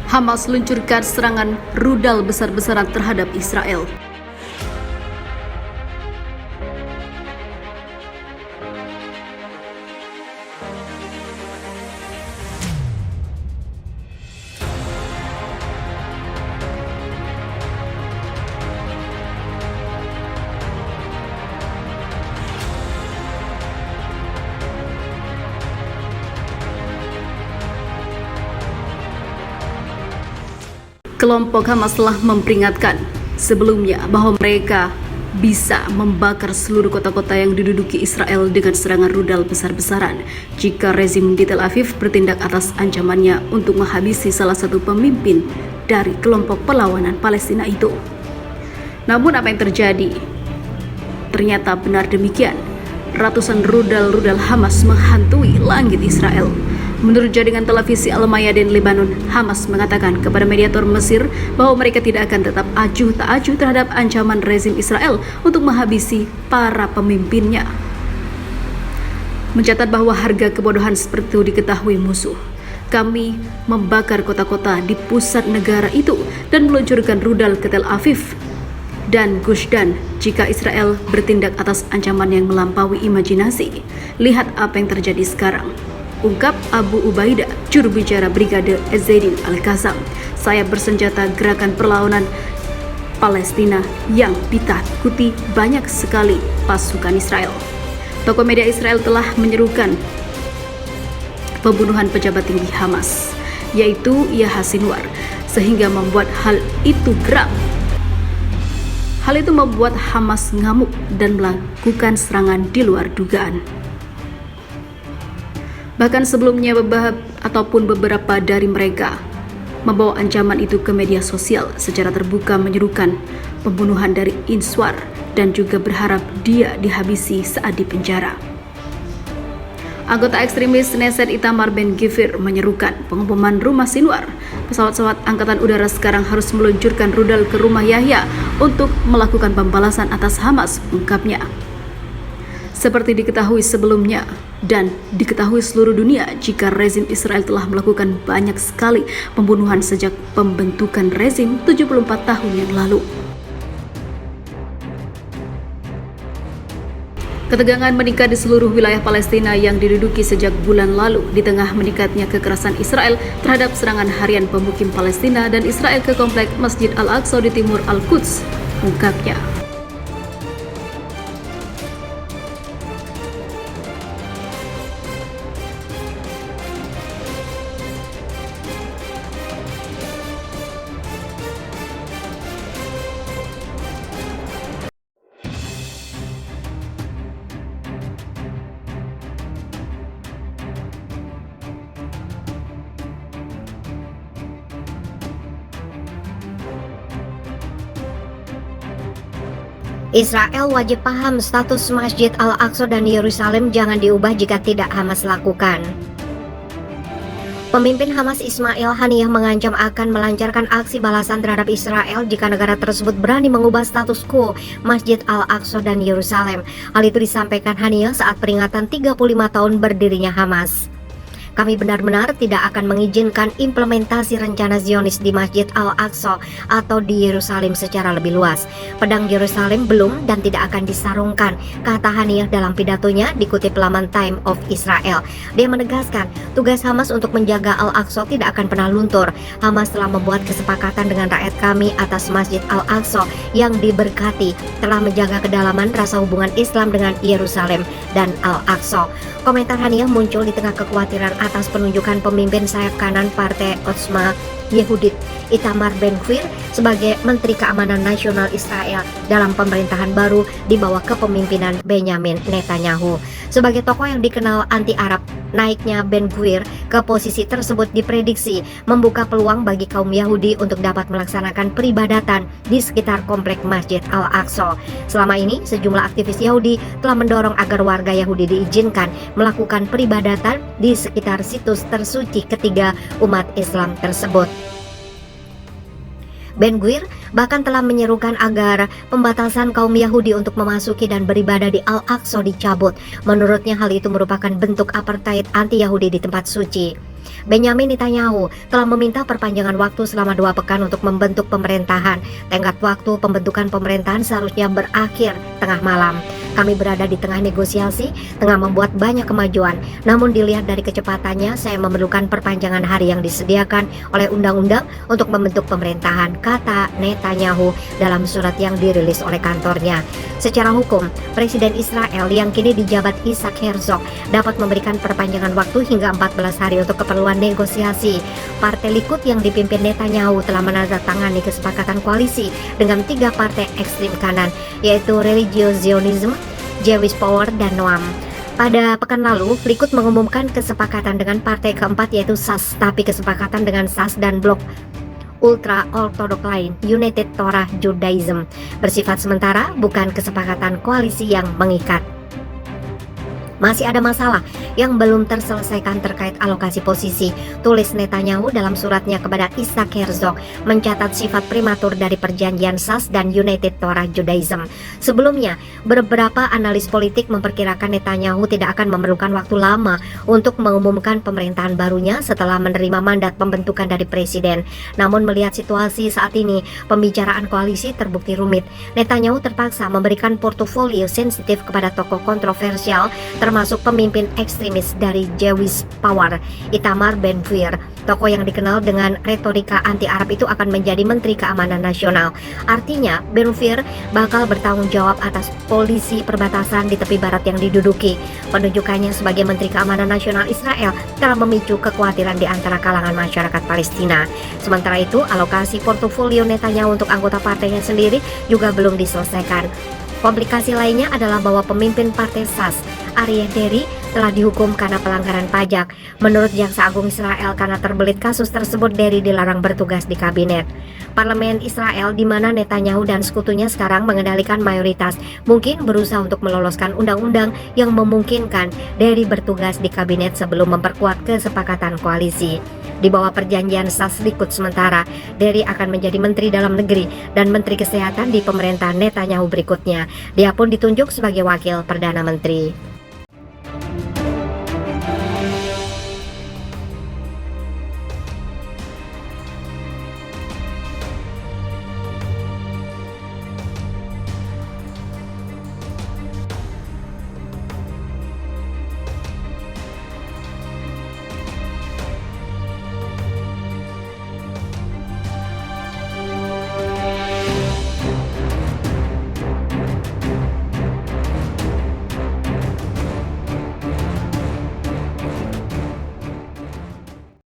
Hamas luncurkan serangan rudal besar-besaran terhadap Israel. Kelompok Hamas telah memperingatkan sebelumnya bahwa mereka bisa membakar seluruh kota-kota yang diduduki Israel dengan serangan rudal besar-besaran jika rezim di Tel Aviv bertindak atas ancamannya untuk menghabisi salah satu pemimpin dari kelompok perlawanan Palestina itu. Namun apa yang terjadi? Ternyata benar demikian. Ratusan rudal Hamas menghantui langit Israel. Menurut jaringan televisi Al-Mayadin Lebanon, Hamas mengatakan kepada mediator Mesir bahwa mereka tidak akan tetap acuh tak acuh terhadap ancaman rezim Israel untuk menghabisi para pemimpinnya. Mencatat bahwa harga kebodohan seperti itu diketahui musuh. Kami membakar kota-kota di pusat negara itu dan meluncurkan rudal ke Tel Aviv dan Gush Dan jika Israel bertindak atas ancaman yang melampaui imajinasi. Lihat apa yang terjadi sekarang, ungkap Abu Ubaidah, juru bicara Brigade Ezzedin Al-Qassam, sayap bersenjata gerakan perlawanan Palestina yang ditakuti banyak sekali pasukan Israel. Tokoh media Israel telah menyerukan pembunuhan pejabat tinggi Hamas, yaitu Yahya Sinwar, sehingga membuat hal itu geram. Hal itu membuat Hamas ngamuk dan melakukan serangan di luar dugaan. Bahkan sebelumnya beberapa dari mereka membawa ancaman itu ke media sosial secara terbuka, menyerukan pembunuhan dari Sinwar dan juga berharap dia dihabisi saat di penjara. Anggota ekstremis Knesset Itamar Ben-Gvir menyerukan pengeboman rumah Sinwar. Pesawat-pesawat angkatan udara sekarang harus meluncurkan rudal ke rumah Yahya untuk melakukan pembalasan atas Hamas, ungkapnya. Seperti diketahui sebelumnya dan diketahui seluruh dunia jika rezim Israel telah melakukan banyak sekali pembunuhan sejak pembentukan rezim 74 tahun yang lalu. Ketegangan meningkat di seluruh wilayah Palestina yang diduduki sejak bulan lalu di tengah meningkatnya kekerasan Israel terhadap serangan harian pemukim Palestina dan Israel ke komplek Masjid Al-Aqsa di timur Al-Quds, ungkapnya. Israel wajib paham status Masjid Al-Aqsa dan Yerusalem jangan diubah jika tidak Hamas lakukan. Pemimpin Hamas Ismail Haniyeh mengancam akan melancarkan aksi balasan terhadap Israel jika negara tersebut berani mengubah status quo Masjid Al-Aqsa dan Yerusalem. Hal itu disampaikan Haniyeh saat peringatan 35 tahun berdirinya Hamas. Kami benar-benar tidak akan mengizinkan implementasi rencana Zionis di Masjid Al-Aqsa atau di Yerusalem secara lebih luas. Pedang Yerusalem belum dan tidak akan disarungkan, kata Haniyeh dalam pidatonya dikutip laman Time of Israel. Dia menegaskan tugas Hamas untuk menjaga Al-Aqsa tidak akan pernah luntur. Hamas telah membuat kesepakatan dengan rakyat kami atas Masjid Al-Aqsa yang diberkati, telah menjaga kedalaman rasa hubungan Islam dengan Yerusalem dan Al-Aqsa. Komentar Haniyeh muncul di tengah kekhawatiran atas penunjukan pemimpin sayap kanan Partai Otzma Yehudit Itamar Ben-Gvir sebagai Menteri Keamanan Nasional Israel dalam pemerintahan baru di bawah kepemimpinan Benyamin Netanyahu. Sebagai tokoh yang dikenal anti-Arab, naiknya Ben-Gvir ke posisi tersebut diprediksi membuka peluang bagi kaum Yahudi untuk dapat melaksanakan peribadatan di sekitar komplek Masjid Al-Aqsa. Selama ini, sejumlah aktivis Yahudi telah mendorong agar warga Yahudi diizinkan melakukan peribadatan di sekitar situs tersuci ketiga umat Islam tersebut. Ben-Gvir bahkan telah menyerukan agar pembatasan kaum Yahudi untuk memasuki dan beribadah di Al-Aqsa dicabut. Menurutnya hal itu merupakan bentuk apartheid anti-Yahudi di tempat suci. Benyamin Netanyahu telah meminta perpanjangan waktu selama 2 pekan untuk membentuk pemerintahan. Tenggat waktu pembentukan pemerintahan seharusnya berakhir tengah malam. Kami berada di tengah negosiasi, tengah membuat banyak kemajuan. Namun dilihat dari kecepatannya, saya memerlukan perpanjangan hari yang disediakan oleh undang-undang untuk membentuk pemerintahan, kata Netanyahu dalam surat yang dirilis oleh kantornya. Secara hukum, Presiden Israel yang kini dijabat Isaac Herzog dapat memberikan perpanjangan waktu hingga 14 hari untuk keperluan negosiasi. Partai Likud yang dipimpin Netanyahu telah menandatangani kesepakatan koalisi dengan 3 partai ekstrem kanan, yaitu Religious Zionism, Jewish Power, dan Noam. Pada pekan lalu, Likud mengumumkan kesepakatan dengan partai keempat yaitu SAS, tapi kesepakatan dengan SAS dan blok ultra-ortodok lain, United Torah Judaism, bersifat sementara, bukan kesepakatan koalisi yang mengikat. Masih ada masalah yang belum terselesaikan terkait alokasi posisi, tulis Netanyahu dalam suratnya kepada Isaac Herzog, mencatat sifat prematur dari perjanjian SAS dan United Torah Judaism. Sebelumnya, beberapa analis politik memperkirakan Netanyahu tidak akan memerlukan waktu lama untuk mengumumkan pemerintahan barunya setelah menerima mandat pembentukan dari presiden. Namun melihat situasi saat ini, pembicaraan koalisi terbukti rumit. Netanyahu terpaksa memberikan portofolio sensitif kepada tokoh kontroversial, termasuk pemimpin ekstremis dari Jewish Power, Itamar Ben-Gvir. Tokoh yang dikenal dengan retorika anti-Arab itu akan menjadi Menteri Keamanan Nasional. Artinya, Ben-Gvir bakal bertanggung jawab atas polisi perbatasan di tepi barat yang diduduki. Penunjukannya sebagai Menteri Keamanan Nasional Israel telah memicu kekhawatiran di antara kalangan masyarakat Palestina. Sementara itu, alokasi portofolio Netanyahu untuk anggota partainya sendiri juga belum diselesaikan. Komplikasi lainnya adalah bahwa pemimpin partai SAS, Aryeh Deri, telah dihukum karena pelanggaran pajak. Menurut Jaksa Agung Israel, karena terbelit kasus tersebut, Deri dilarang bertugas di kabinet. Parlemen Israel, di mana Netanyahu dan sekutunya sekarang mengendalikan mayoritas, mungkin berusaha untuk meloloskan undang-undang yang memungkinkan Deri bertugas di kabinet sebelum memperkuat kesepakatan koalisi. Di bawah perjanjian SAS Likud sementara, Deri akan menjadi Menteri Dalam Negeri dan Menteri Kesehatan di pemerintahan Netanyahu berikutnya. Dia pun ditunjuk sebagai Wakil Perdana Menteri.